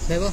Sebo.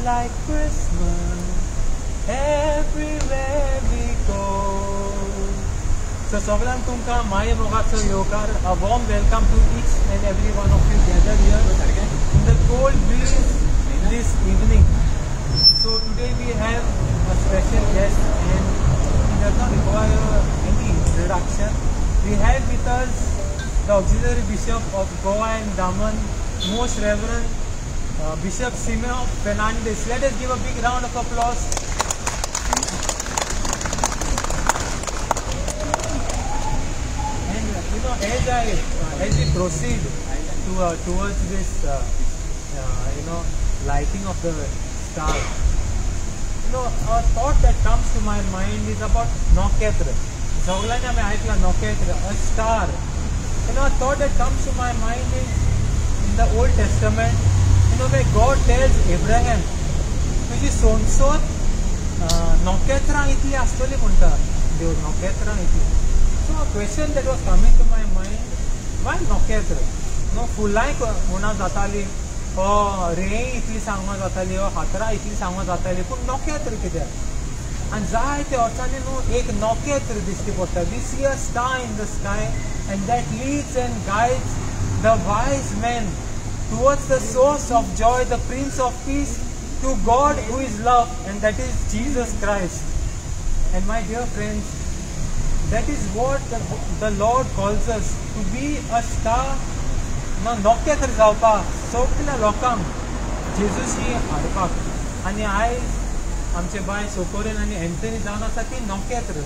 Like Christmas, everywhere we go. So Soglan Tumka, Maya Mogatso Yokar, a warm welcome to each and every one of you gathered here in the cold breeze this evening. So today we have a special guest and he does not require any introduction. We have with us the Auxiliary Bishop of Goa and Daman, Most Reverend Bishop Simeon Fernandez. Let us give a big round of applause. And as we proceed towards this lighting of the star. A thought that comes to my mind is about Noketra. Sogolani ame aikla Noketra, a star. A thought that comes to my mind is in the Old Testament, where God tells Abraham, तुझी सोनसोत Noketra इतली आसतली म्हणटा देव Noketra Italy. So a question that was coming to my mind, why Noketra? फुलांय म्हणा जाताली, रेय इतली सांगमा जाताली, हातरां इतली सांगमा जाताली, पूण नोकेत्र कित्याक? आनी जाय ते अर्थांनी एक नोकेत्र दिश्टी पडटा. We see a star in the sky and that leads and guides the wise men towards the source of joy, the Prince of Peace, to God who is love, and that is Jesus Christ. And my dear friends, that is what the Lord calls us, to be a star. नोकेत्र जावपाक सगळ्या लोकांक जेजूशी हाडपाक. आनी आयज आमचे bye सोकोरेन आनी Anthony जावन आसा ती नोकेत्र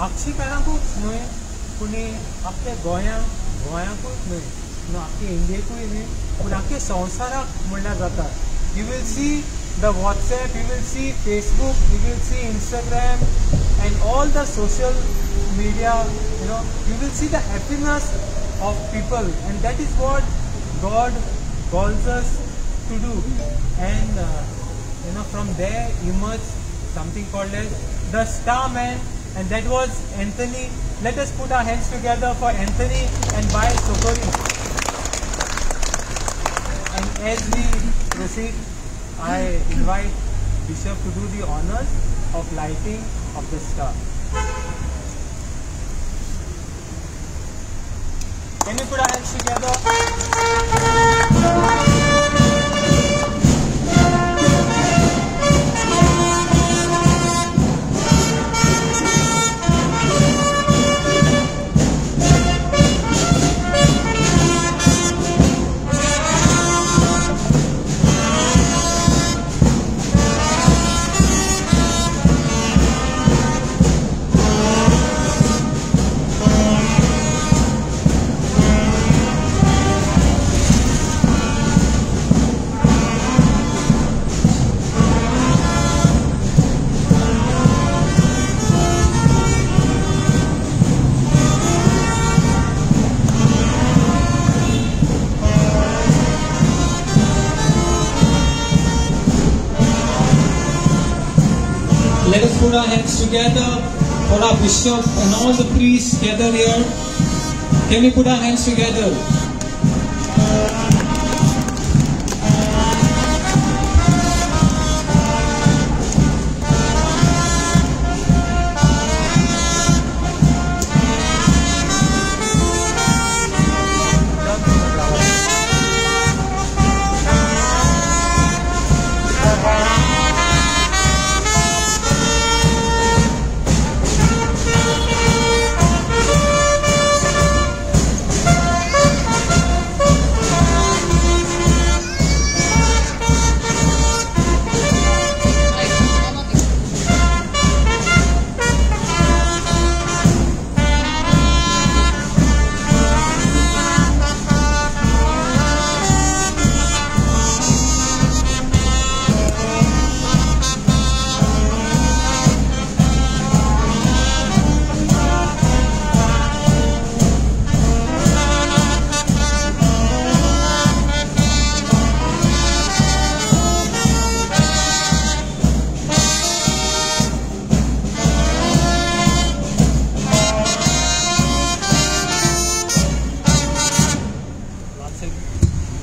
आक्षिकारांकूच न्हय, पूण आपल्या गोंयांकूच न्हय, आख्खे इंडियेकूय न्हय, पूण आख्खे संवसाराक म्हणल्यार जाता. You will see the WhatsApp, you will see Facebook, you will see Instagram and all the social media, you will see the happiness of people, and that is what God calls us to do. And from there emerged something called as the Star Man, and that was Anthony. Let us put our hands together for Anthony and Bhai Sokori. And as we proceed, I invite Bishop to do the honors of lighting of the star. Can we put our hands together? Let us put our hands together for our bishop and all the priests gathered here. Can we put our hands together?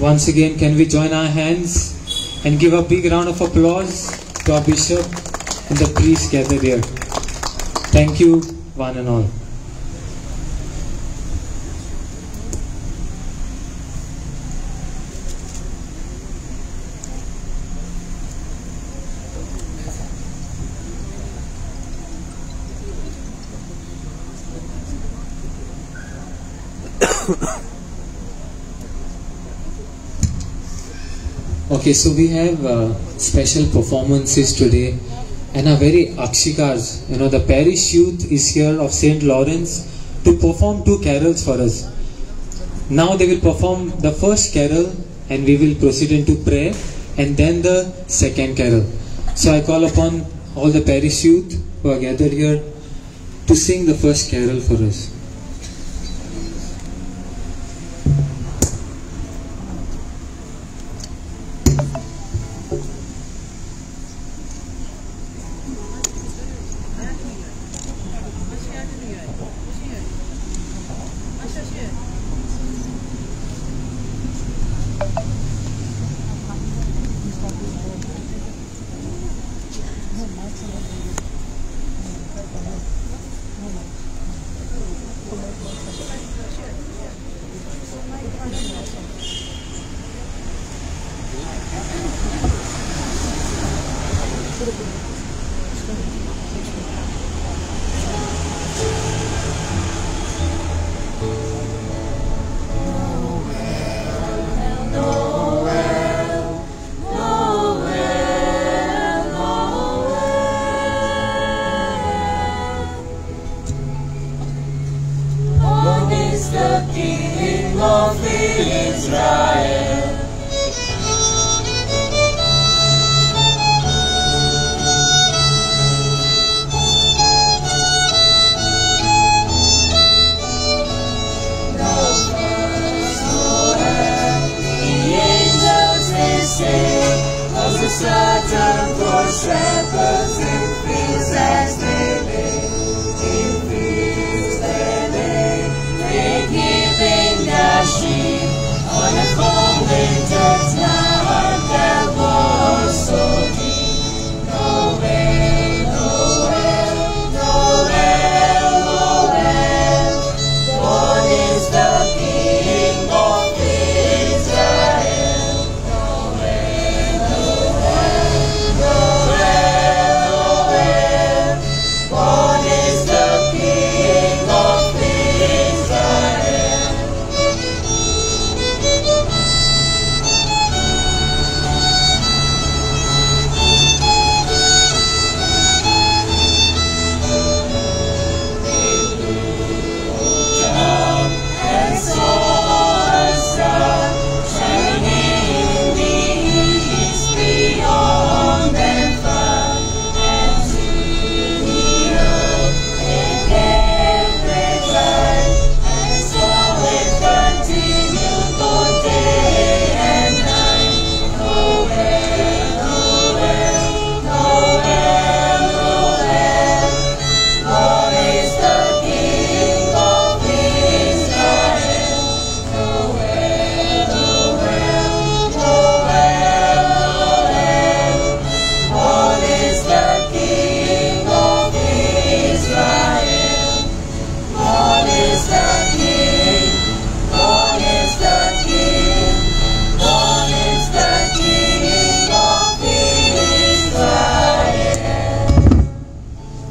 Once again, can we join our hands and give a big round of applause to our bishop and the priests gathered here. Thank you, one and all. Okay, so we have special performances today, and our very Akshikars, the parish youth is here of St. Lawrence to perform 2 carols for us. Now they will perform the first carol and we will proceed into prayer. and then the second carol. So I call upon all the parish youth who are gathered here to sing the first carol for us.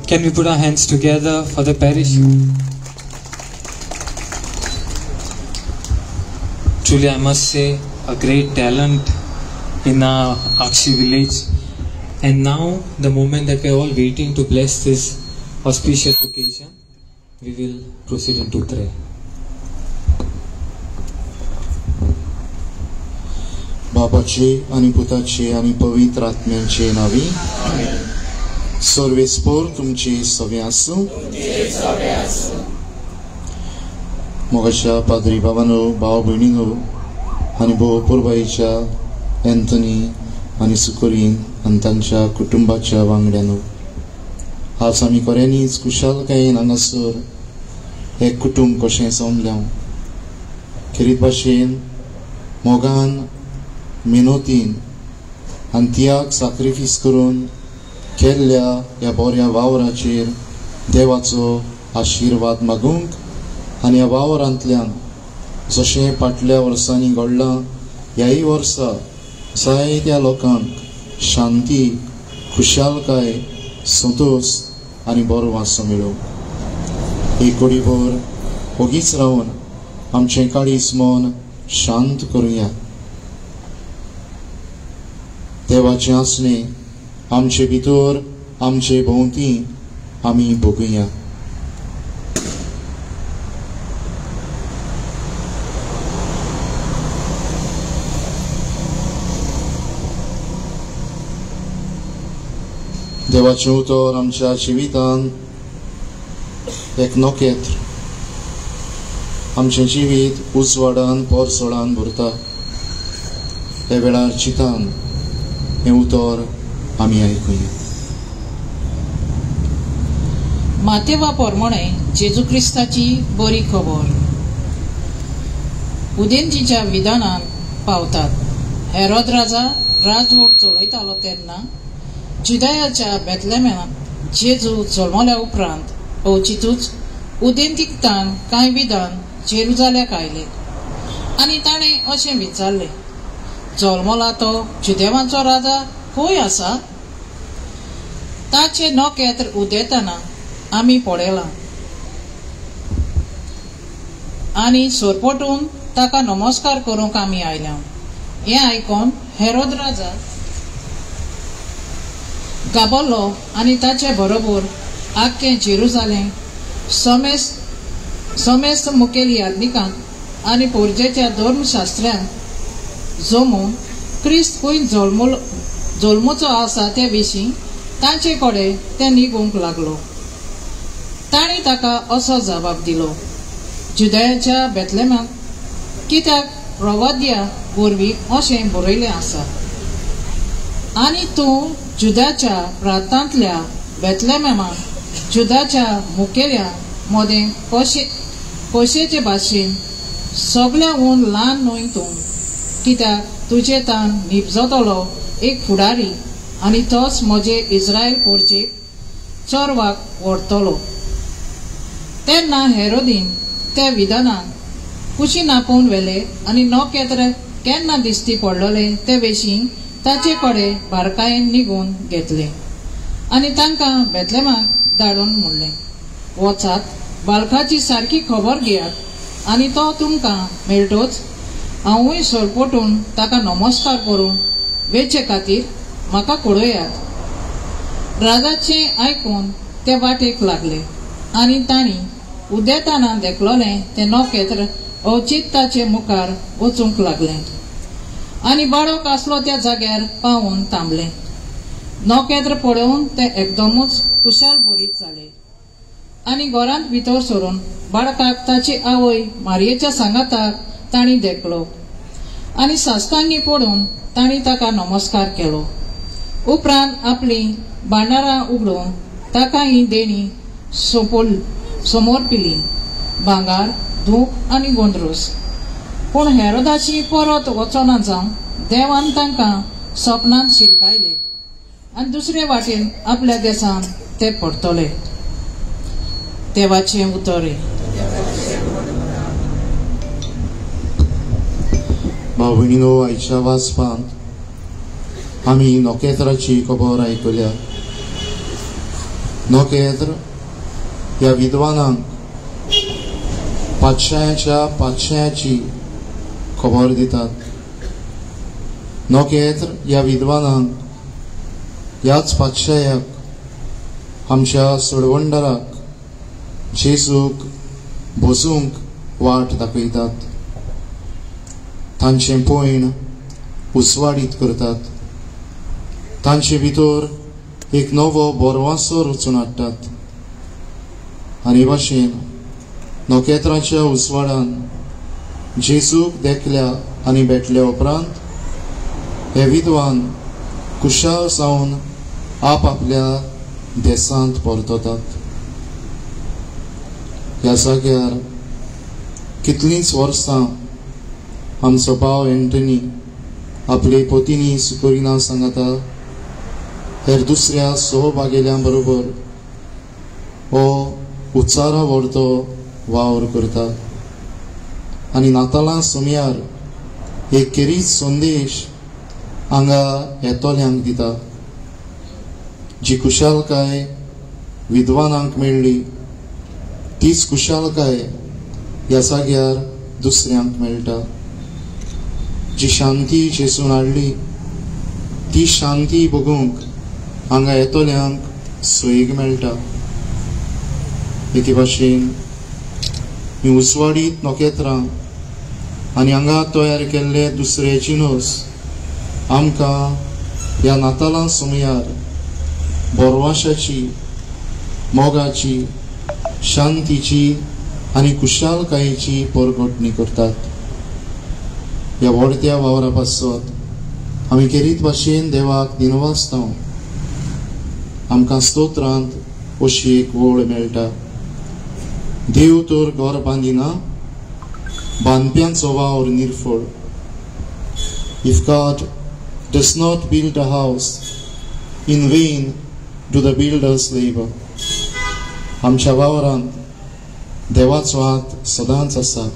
Can we put our hands together for the parish? Truly, I must say, a great talent in our Akshi village. And now, the moment that we are all waiting to bless this auspicious occasion, we will proceed into prayer. बापाचे आणि पुताचे आणि पवित्र आत्म्याचे नावी सर्वेस्पोर तुमचे सवे आसूं. मोगाच्या पाद्री बाबांनो, भाव भयणींनो आनी भोव पुरबाईच्या एंथनी आनी सुकोरीन आनी तांच्या कुटुंबाच्या वांगड्यांनो, आज आमी खऱ्यांनीच कुशालकायेन हांगासर एक कुटुंब कशें समल्या. खेरीत भाशेन मोगान मिनोतीन आनी तियाक सॅक्रिफायस करून केल्ल्या ह्या बऱ्या वावराचेर देवाचो आशिर्वाद मागूंक आनी ह्या वावरांतल्यान जशें फाटल्या वर्सांनी घडलां, ह्याय वर्सा जायत्या लोकांक शांती, खुशालकाय, संतोष आनी बरो वासो मेळो. एक घडीभर ओगीच रावन आमचें काळीज मन शांत करुया. देवाचें आसणें आमचे भितर, आमचे भोंवती आमी भोगुया. देवाचें उतर आमच्या जिवितान एक नोकेत्र आमचें जिवीत उजवाडान पोरसोळान भरता. हे वेळार चितान हें उतर आमी आयकुया. मातेवा पोरमोणे जेजू क्रिस्ताची बरी खबर. उदेंतीच्या विधानान पावतात. हेरोद राजा राजवट चलयतालो तेन्ना जुदायाच्या बेतलेमेंत जेजू जल्मल्या उपरांत अवचितूच उदेंतीकतान कांय विधान जेरुजाल्याक आयले आनी ताणें अशें विचारलें, जल्मला तो जुदेवांचो राजा खंय आसा? ताचें नोकेत्र उदेताना आमी पळयलां आनी सोरपटून ताका नमस्कार करूंक आमी आयल्या. हें आयकून हेरोद राजा गाबल्लो आनी ताचे बरोबर आख्खें जेरुजालेम समेस्त मुखेल याजनिकांक आनी पोरजेच्या धर्मशास्त्र्यांक जमून क्रिस्त खंय जल्मोचो आसा ते विशीं तांचे कडेन ते निगूंक लागलो. तांणी ताका असो जबाब दिलो, जुदायाच्या बेतलेमांत कित्याक प्रवाद्या वरवीं अशें बरयलें आसा, आनी तूं जुदाच्या प्रांतांतल्या बेतलेमेमांत जुदाच्या मुखेल्या मदें कशेचे भाशेन सगळ्यांहून ल्हान न्हय तूं, कित्याक तुजे तान निपजतलो एक फुडारी आनी तोच म्हजे इस्रायल पोरचेक चोरवाक व्हरतलो. तेन्ना हेरोदीन त्या विधानाक कुशी नापोवन व्हेले आनी नोकेत्र केन्ना दिश्टी पडलोले ते विशीं ताचे कडेन बारकायेन निघून घेतले आनी तांकां बेतलेमाक धाडून म्हणलें, वचात, बाळकाची सारकी खबर घेयात आनी तो तुमकां मेळटोच हांवूय सोरपटून ताका नमस्कार करून वेचे खातीर म्हाका कळयात. राजाचें आयकून ते वाटेक लागले आनी तांणी उदेताना देखलोलें तें नोकेत्र अवचिताचे मुखार वचूंक लागलें आनी बाळक आसलो त्या जाग्यार पावून थांबलें. नोकेत्र पळोवन ते एकदमूच कुशाल भरीत जाले आनी घरांत भितर सरून बाळकाक ताची आवय मारयेच्या सांगाताक तांणी देखलो आनी साश्टांगी पडून तांणी ताका नमस्कार केलो. उपरांत आपली भांडारां उगडून ताका ही देणी समोर पिली, भांगार, धूप आनी गोंदरूस. पूण हेरोदाची परत वचना जावन देवान तांकां सपनांत शिरकायले आनी दुसरे वाटेन आपल्या देशांत ते परतले. देवाचें उतर. भाव भयणीनो, आयच्या वाचपांत आमी नोकेत्राची खबर आयकल्या. नोकेत्र ह्या विद्वानांक पातशायाच्या पातशायाची खबर दितात. नोकेत्र ह्या विद्वानांक ह्याच पातशायाक आमच्या सोडवंडराक जेजूक बसूंक वाट दाखयतात. तांचें पयण उसवाडीत करतात. तांचे भितर एक नवो बोरवासो रचून हाडटात आनी भाशेन नोकेत्राच्या उसवाडान जेजूक देखल्या आनी भेटल्या उपरांत हे विद्वान कुशाल जावन आपल्या देशांत परततात. ह्या जाग्यार कितलींच वर्सां आमचो भाव एंटनी आपले पोतिनी सुकोरिना सांगता हेर दुसऱ्या सहभागेल्यां बरोबर हो उच्चारा व्हरतो वावर करता आनी नातालां सुमयार एक केरीच संदेश हांगा येतोल्यांक दिता. जी कुशालकाय विद्वानांक मेळ्ळी तीच कुशालकाय ह्या जाग्यार दुसऱ्यांक मेळटा. जी शांती जेजून हाडली ती शांती बगूंक हांगा येतोल्यांक सैग मेळटा. एके भाशेन ही उसवाडीत नोकेत्रां आनी हांगा तयार केल्ले दुसरे जिनस आमकां ह्या नातालां सुमयार बोरवाशाची, मोगाची, शांतीची आनी कुशालकायेची परगोटणी करतात. ह्या व्हडत्या वावरा पासत आमी केरीत भाशेन देवाक दिनवासतां. आमकां स्तोत्रांत अशी एक वळ मेळटा. देव तर घर बांदिना, बांदप्यांचो वावर निर्फळ. If God does not build a house, in vain do the builders labor. आमच्या वावरांत देवाचो हात सदांच आसा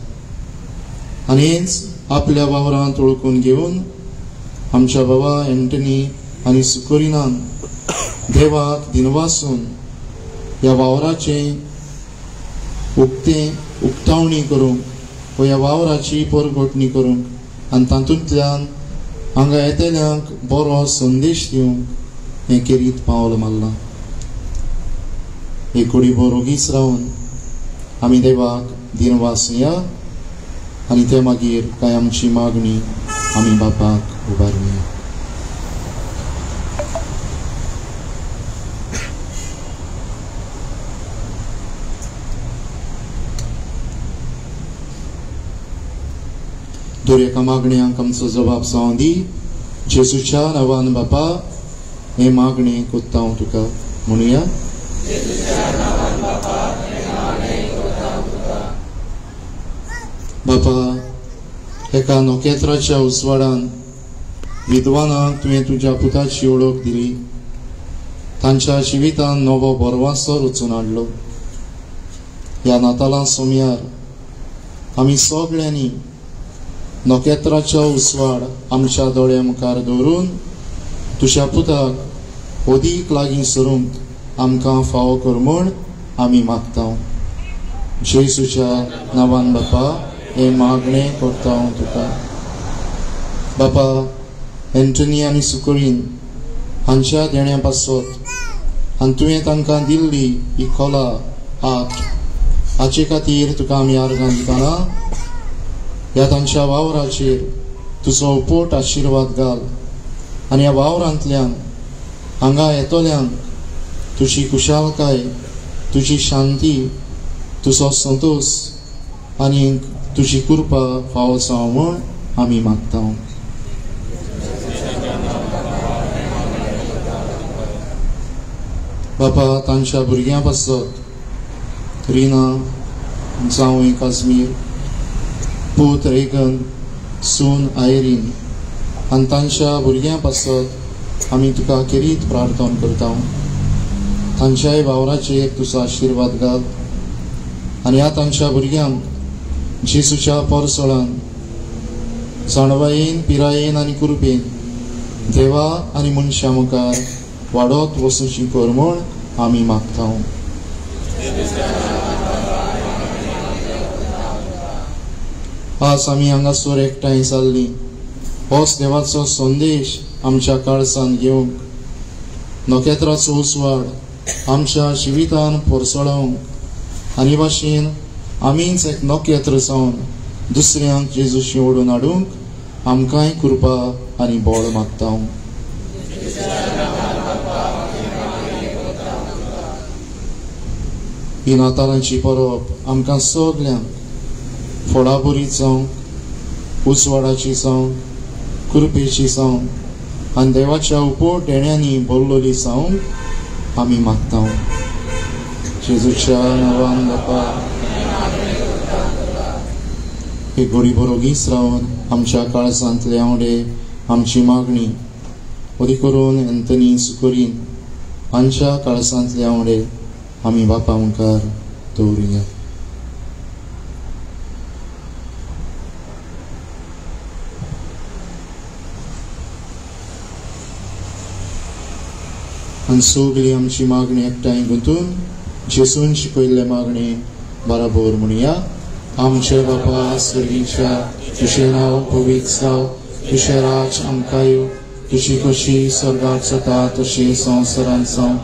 आनी हेच आपल्या वावरांत ओळखून घेवन आमच्या बाबा एंटनी आनी सुकोरिनान देवाक दिनवासून ह्या वावराचे उक्तावणी करूंक व ह्या वावराची परगोटणी करूंक आनी तातूंतल्यान हांगा येतेल्यांक बरो संदेश दिवंक हें केरीत पावल मारलां. एक कुडीभर ओगीच रावन आमी देवाक दिनवासुया आनी ते मागीर काय आमची मागणी आमी बापाक उबारुया. दर एका मागण्यांक आमचो जबाब जावं दी. जेजूच्या नांवान बापा हे मागणे कोत्ता हांव तुका. म्हणुया. बापा, एका नोकेत्राच्या उसवाडान विद्वानांक तुवें तुज्या पुताची ओळख दिली. तांच्या जिवितान नवो बरवासो रचून हाडलो. ह्या नातालां सोमयार आमी सगळ्यांनी नोकेत्राचो उसवाड आमच्या दोळ्या मुखार दवरून तुज्या पुताक अदीक लागीं सरूंक आमकां फावो कर म्हूण आमी मागता. जेजूच्या नांवान बापा हे मागणे करता हांव तुका. बापा, एंटनी आनी सुकोरीन हांच्या देण्या पासत आनी तुवें तांकां दिल्ली ही खोला आट हाचे खातीर तुका आमी आर्गां दितना ह्या तांच्या वावराचेर तुजो उपोट आशिर्वाद घाल आनी ह्या वावरांतल्यान हांगा येतोल्यांक तुजी कुशालकाय, तुजी शांती, तुजो संतोष आनी तुजी कृपा फावो जावं म्हूण आमी मागता. बापा, तांच्या भुरग्यां पासत रिना, जावय काश्मीर, पूत रेगन, सून आयरीन आनी तांच्या भुरग्यां पासत आमी तुका केरीत प्रार्थना करता. तांच्याय वावराचेर तुजो आशिर्वाद घाल आनी ह्या तांच्या भुरग्यांक जेजूच्या पोरसोळान जाणवायेन, पिरायेन आनी कृपेन देवा आनी मनशां मुखार वाडत वचूची कर म्हूण आमी मागता. आज आमी हांगासर एकठांय जाल्लीं होच देवाचो संदेश आमच्या काळजांत घेवंक, नोकेत्राचो उसवाड आमच्या जिवितान परसळोवंक आनी भाशेन आमीच एक नोकेत्र जावन दुसऱ्यांक जेजूशी ओडून हाडूंक आमकांय कृपा आनी बळ मागता. ही नातालांची परब आमकां सगल्यांक फळां बरी जावंक, उसवाडाची जावं, कृपेची जावं आनी देवाच्या उपोट देण्यांनी भरलोली जावंक आमी मागता. जेजूच्या नांवान बापा, हे घडी बरोगीच रावन आमच्या काळजांतले आवडे आमची मागणी बरी करून एंटनी सुकोरीन हांच्या काळजांतले आवडे आमी बापा मुखार दवरुया. आनी सगळी आमची मागणी एकठांय गुंतून जेजून शिकयल्ले मागणे बराबर म्हणुया. आमचे बापा स्वर्गीच्या, तुझें नांव पवित्र जावं, तुझें राज आमकां येवं, तुजी कशी स्वर्गांत जाता तशी संवसारांत जावं.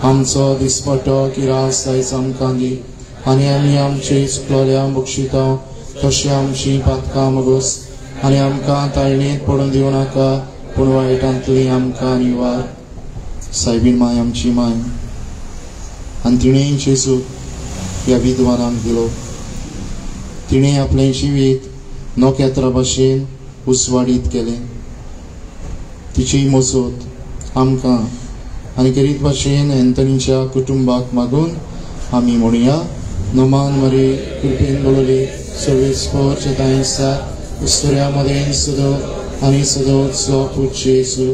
आमचो दिसपट्टो किरास आयज आमकां दी आनी आमी आमचे चुकलोल्यांक बक्षिता तशी आमची पातकां मागोस आनी आमकां ताळणेंत पडून दिवं नाका, पूण वायटांतली आमकां निवार. सायबीण माय आमची माय आनी तिणें जेजू ह्या विधवारांक दिलो. तिणें आपलें जिवीत नोकेत्रा भाशेन उसवाडीत केलें. तिची मोजत आमकां आनी गरीब भाशेन एंथनीच्या कुटुंबाक मागून आमी म्हणुया. नोमान मरे कृपेन बोलले सर्वेस्पोर चेतायसा इस्तोऱ्या मदेन सदो आनी सदोचो पूज्य येसू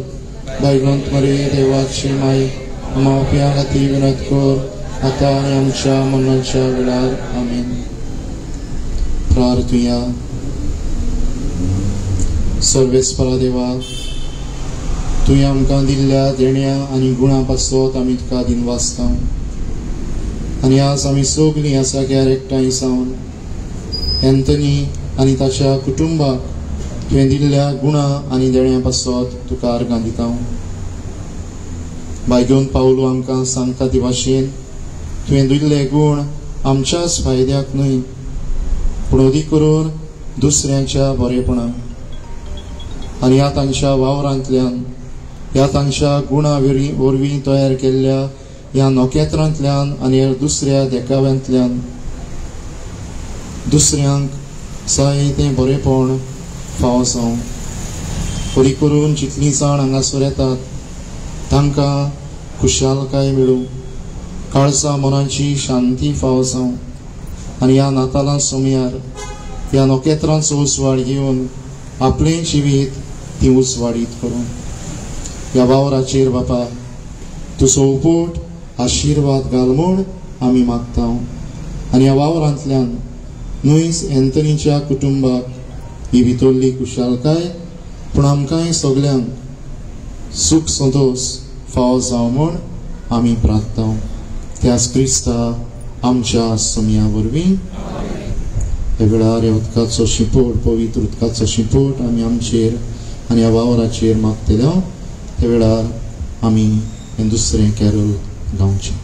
बैगंत मरे देवाची माय मावप्या खातीर विनत कर आतां आनी आमच्या मरणाच्या वेळार आमेन. प्रार्थुया. सर्वेस्परा देवा, तुवें आमकां दिल्ल्या देण्या आनी गुणां पासत आमी तुका दिनवासता. आनी आज आमी सगळीं आसा ग्यार एकठांय जावन एंथनी आनी ताच्या कुटुंबाक तुवें दिल्ल्या गुणां आनी देण्या पासत तुका अर्गां दिता. बायगेवन पावलो आमकां सांगता ते भाशेन तुवें दिल्ले गुण आमच्याच फायद्याक न्हय पूण अदीक करून दुसऱ्यांच्या बरेपणाक आनी ह्या तांच्या वावरांतल्यान ह्या तांच्या गुणां वरवीं तयार केल्ल्या ह्या नोकेत्रांतल्यान आनी ह्या दुसऱ्या देखाव्यांतल्यान दुसऱ्यांक जायतें बरेपण फावो जावं. अदीक करून जितलीं जाण हांगासर येतात तांकां खुशालकाय मेळूं, काळजा मनाची शांती फावो जावं आनी ह्या नातालां सोमयार ह्या नोकेत्रांचो उसवाड घेवन आपलें जिवीत ती उसवाडीत करूं. ह्या वावराचेर बापा तुजो उपोट आशिर्वाद घाल म्हूण आमी मागता. आनी ह्या वावरांतल्यान न्हयच एंथनीच्या कुटुंबाक ही भितरली खुशालकाय पूण आमकांय सगल्यांक सूख संतोश फावो जावं म्हूण आमी प्रार्थता. त्याच क्रिस्ता आमच्या सोमया वरवीं. हे वेळार ह्या उदकाचो शिंपोट पवित्र उदकाचो शिंपोट आमी आमचेर आनी ह्या वावराचेर मागतले. त्या वेळार आमी हें दुसरें Carol गावचें.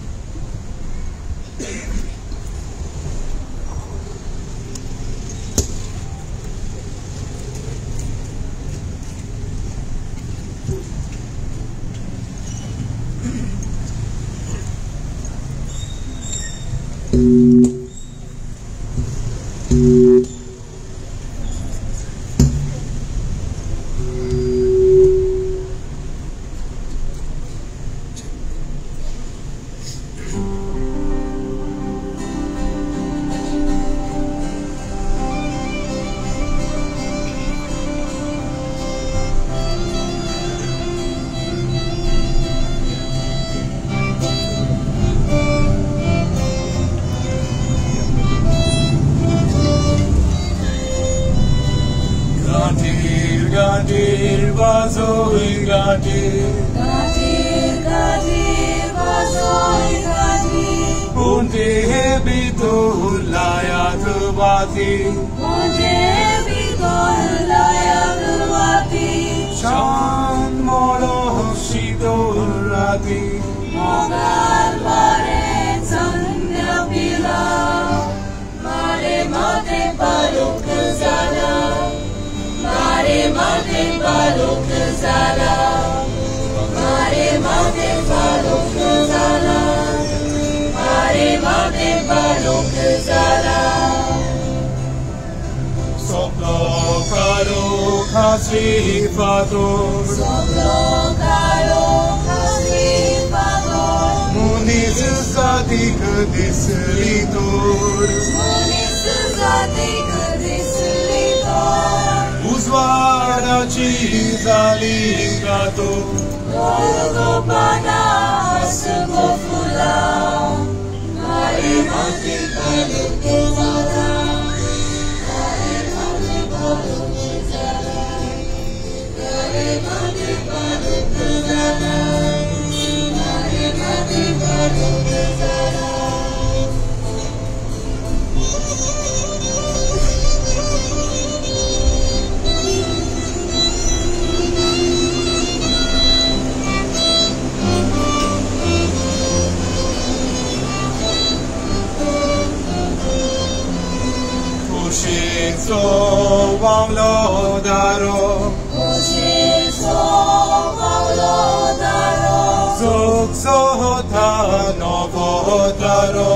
So Soksohota novotaro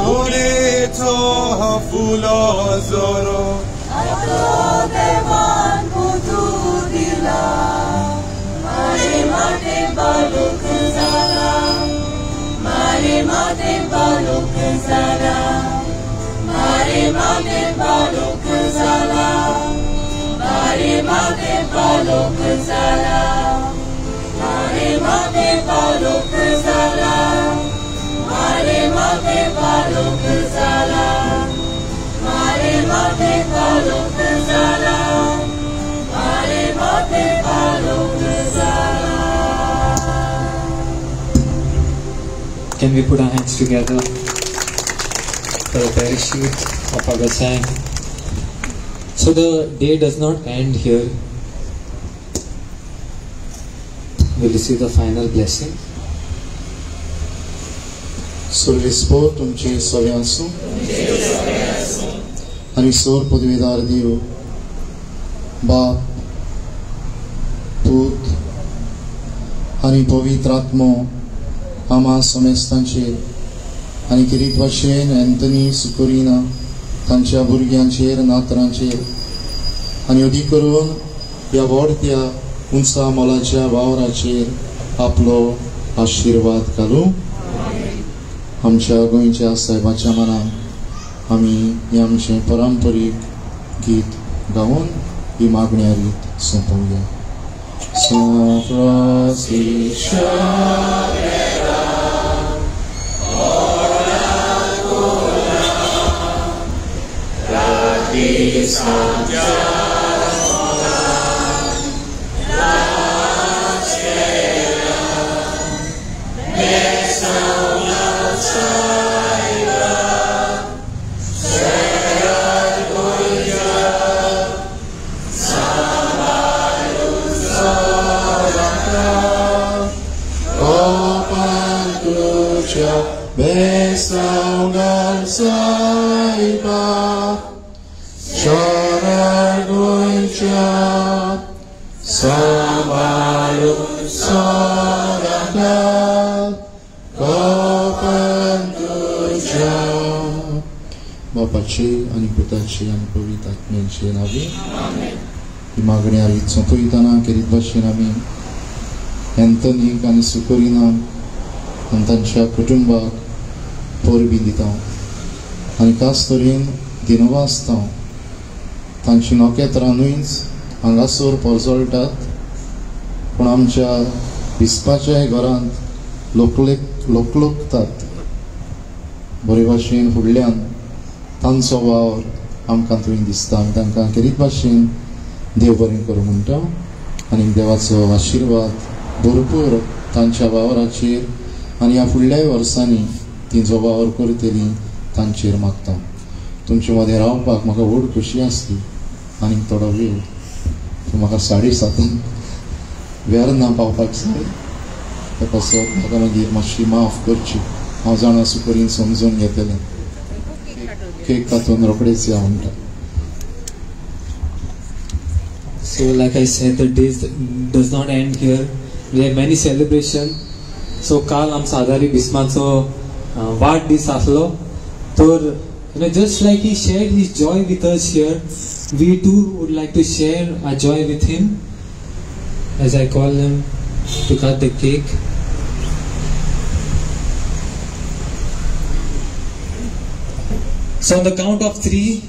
Tulito fulo zoro Devan putudila Mare mate baluk zara Mare mate baluk zara Mare mate baluk zara Mare mate baluk zara Mare mate baluk zara Mare mate baluk zara Mare mate baluk zara Mare mate baluk zara. Can we put our hands together for the parachute of Agasang? So the day does not end here. We'll receive the final blessing. Survispo तुमचे सवे आसूं आनी सोर पदवीदार देव बाप पूत आनी पवित्र आत्मो आमा समेस्तांचेर आनी किरीत भाशेन एंथनी सुकोरिना तांच्या भुरग्यांचेर नातरांचेर आनी अदी करून ह्या व्हडत्या उंचा मोलाच्या वावराचेर आपलो आशीर्वाद घालूं. आमच्या गोंयच्या साहेबाच्या मनान आमी हें आमचें पारंपारीक गीत गावन ही मागण्या रीत सोंपोवया. Besaugal saiba Shorar goincha Samalu soraka Kopantuja Bapaचे आणि पुताचे आणि पवित्र आत्म्याचे नावे ही मागणी आली सोंपयतना करीत भाशेन आमी एंथनीक आनी सुकोरिनाक आनी तांच्या कुटुंबाक पोरबी दिता आनी खास तरेन दिनवासता तांची नोकेत्रांनूच हांगासर पोरजोळटात पूण आमच्या विस्पाच्या घरांत लोकलोकतात बरे भाशेन फुडल्यान तांचो वावर आमकां थंय दिसता आमी तांकां करीत भाशेन देव बरें करूं म्हणटा आनी देवाचो आशिर्वाद भरपूर तांच्या वावराचेर आनी ह्या फुडल्या वर्सांनी ती जो वावर करतली तांचेर मागता. तुमचे मदें रावपाक म्हाका व्हड खोशी आसली आनी थोडो वेळ तूं म्हाका 7:30 वेर्ना पावपाक जाय तसो म्हाका मागीर मातशी माफ करची. हांव जाणा सुकोरीन समजून घेतलें केक कातून रोखडेच या म्हणटा. So like I said, the day does not end here. We have many celebrations. So काल आमचो आदारी बिस्माचो वाडदीस आसलो तर just like he shared his joy with us here, we too would like to share our joy with him as I call him to cut the cake. So on the count of 3,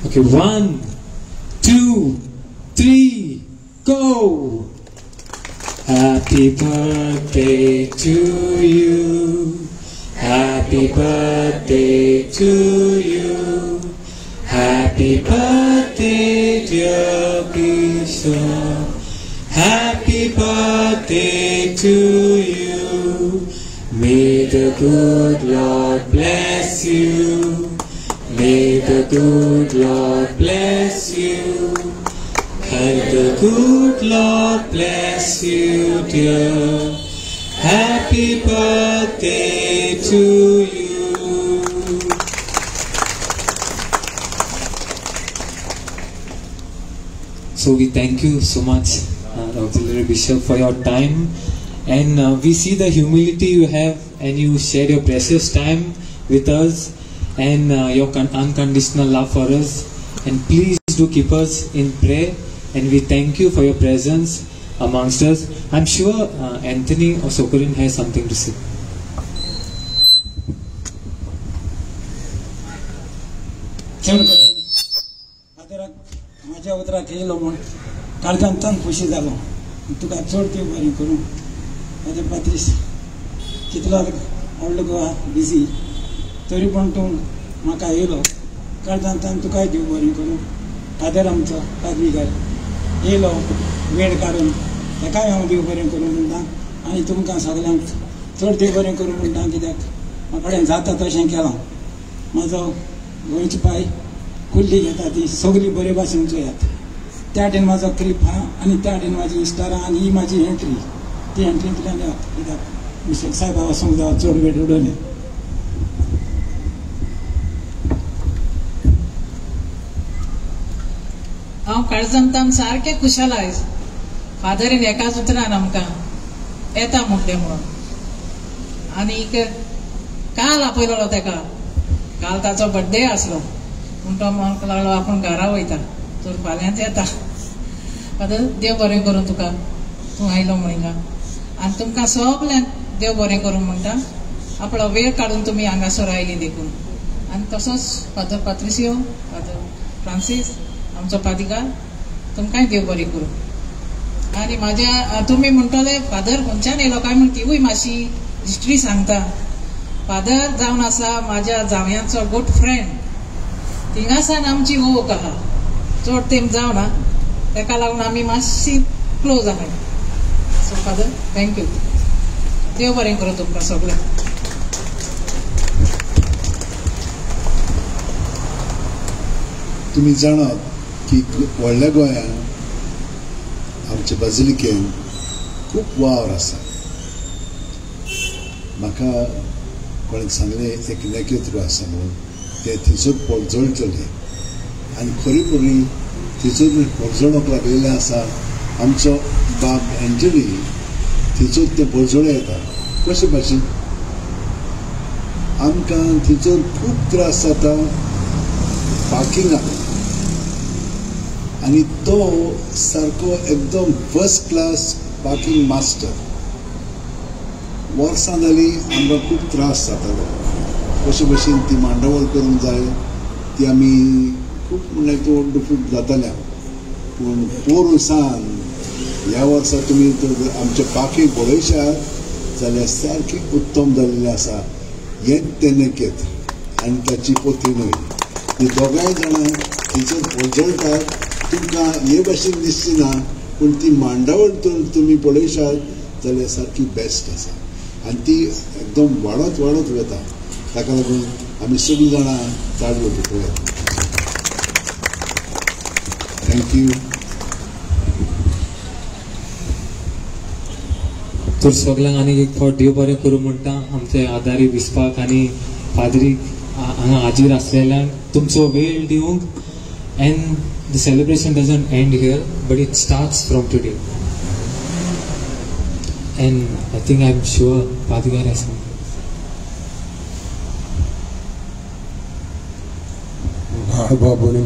okay, 1, 2, 3, go! Happy birthday to you. Happy birthday to you. Happy birthday, dear Bishop. Happy birthday to you. May the good Lord bless you. May the good Lord bless you. And the good Lord bless you, dear. Happy birthday to you. So we thank you so much, Auxiliary Bishop, for your time. And we see the humility you have, and you share your precious time with us, and your unconditional love for us. And please do keep us in prayer. And we thank you for your presence amongst us. I'm sure Anthony or Sokorin has something to say. माझ्या उतराक येयलो म्हण काळजांतल्यान खुशी जालो. तुका चड देव बरें करूं. माझे पात्रीस कितलो व्हडलो गोवा बिजी तरी पण तूं म्हाका येयलो काळजांतल्यान तुकाय देव बरें करूं. फादर आमचो पाद्रीकार येयलो वेळ काडून ताकाय हांव देव बरें करूं म्हणटा. आनी तुमकां सगल्यांक चड देव बरें करूं म्हणटा. कित्याक म्हाका कडेन जाता तशें केलां. म्हाजो गोंयची पाय कुल्ली घेता ती सगळी बरे भाशेन चोयात. त्या वटेन म्हाजो क्लिप आहा आनी त्या वटेन म्हाजी इस्टारां आनी ही म्हाजी एंट्री. ती एंट्रींतल्यान कित्याक मिस्टर साहेबा वचूंक जावं चड वेळ उडोवलें. हांव काळजांतान सारकें खुशाल आयज. फादरीन एकाच उतरान आमकां येता म्हणलें म्हणून. आनीक काल आपयलोलो ताका. काल ताचो बर्थडे आसलो पूण तो म्हाका लागलो आपूण घरा वयता तर फाल्यांच येता. फादर देव बरें करूं तुका. तूं आयलो म्हणिका आनी तुमकां सगल्यांक देव बरें करूं म्हणटा. आपलो वेळ काडून तुमी हांगासर आयली देखून. आनी तसोच फादर पात्रिसियो, फादर फ्रांसीस आमचो पादिकार, तुमकांय देव बरें करूं. आनी म्हाज्या तुमी म्हणटले फादर खंयच्यान येयलो काय म्हण तिवूय मातशी हिस्ट्री सांगता. फादर जावन आसा म्हाज्या जावयांचो गूड फ्रेंड. थिंगासान आमची वोक आहा. चड तेंप जावना ताका लागून आमी मातशी क्लोज आहाय. So father thank you. देव बरें करूं तुमकां सगळ्यांक. तुम्ही जाणात की व्हडल्या गोंयांत आमच्या बाजिलिकेन खूब वावर आसा. म्हाका कोणें सांगलें एक नखेत्र आसा म्हणून ते थंयसर पडजळटले आनी खरी खरी थंयसर पडजळोवंक लागलेले आसा. आमचो बाब एंजली थंयसर ते पडजळे येता. कशे भाशेन आमकां थंयसर खूब त्रास जाता पार्किंगाक. आनी तो सारको एकदम फर्स्ट क्लास पार्किंग मास्टर. वर्सां जालीं आमकां खूब त्रास जातालो. कशे भशेन ती मांडावळ करूंक जाय ती आमी खूब म्हणल्यार तो खूब जाताल्या. पूण पोरसान ह्या वर्सा तुमी जर आमचें पार्किंग पळयशात जाल्यार सारकी उत्तम जाल्लें आसा. हें तें नखेत्र आनी ताची पोथीणूय. ही दोगांय जाणां थंयसर पडजळटात. तुमकां हे भाशेन दिसची ना पूण ती मांडावळ तर तुमी पळयशात जाल्यार सारकी बेस्ट आसा. आनी ती एकदम वाडत वाडत वता. ताका लागून आमी सगळीं जाणां ताळयो घेवया. थँक्यू. तर सगळ्यांक आनी एक फावट देव बरें करूं म्हणटा. आमचे आदारी बिस्पाक आनी फादरीक हांगा हाजीर आसलेल्यांक तुमचो वेळ दिवंक. And the celebration doesn't end here, but it starts from today. And I think I'm sure Padigar has something. बाबूनी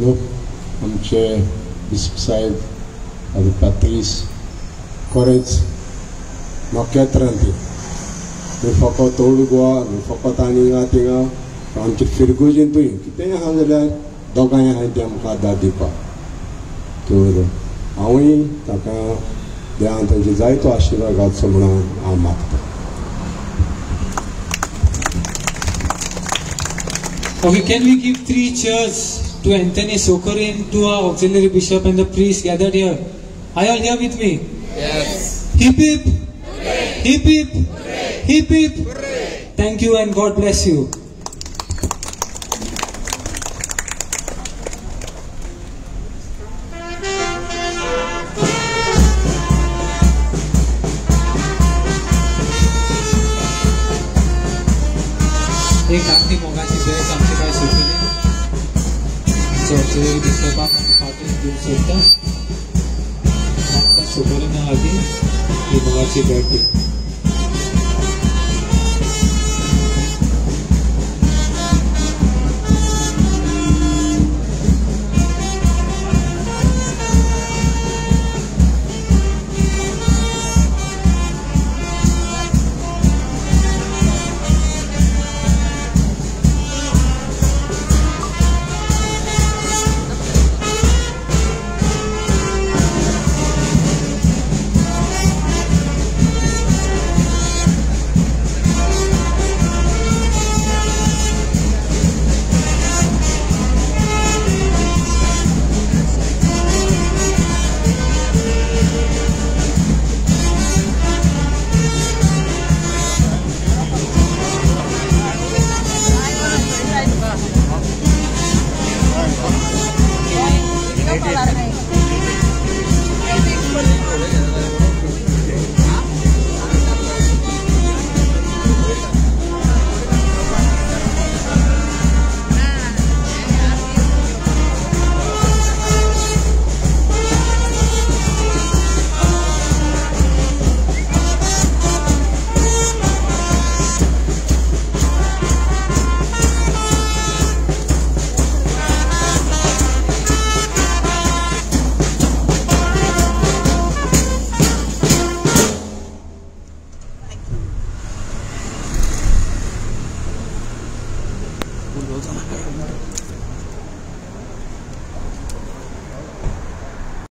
आमचे बिस्प साहेब आनी पात्रीस खरेंच नखेत्रांती. न्हू फकत ओल्ड गोवा न्हू फकत आनी थिंगा आमचे फिरगुजेन पळय कितेंय आहा जाल्यार दोगांय आहाय ते आमकां आदार दिवपाक. तर हांवूय ताका देवान तांचे जायतो आशिर्वाद घालचो म्हणून हांव मागतां. Okay, can we give 3 cheers to Anthony Sokorin, to our auxiliary bishop and the priest gathered here? Are you all here with me? Yes. Hip hip. Hooray. Hip hip. Hooray. Hip hip. Hooray. Thank you and God bless you. एक अगदी मोगाची भेट आमची काय सुटली. Auxiliary bishop आणि पाटील घेऊन सोडता. म्हाका खबर ना आदी ही मोगाची भेट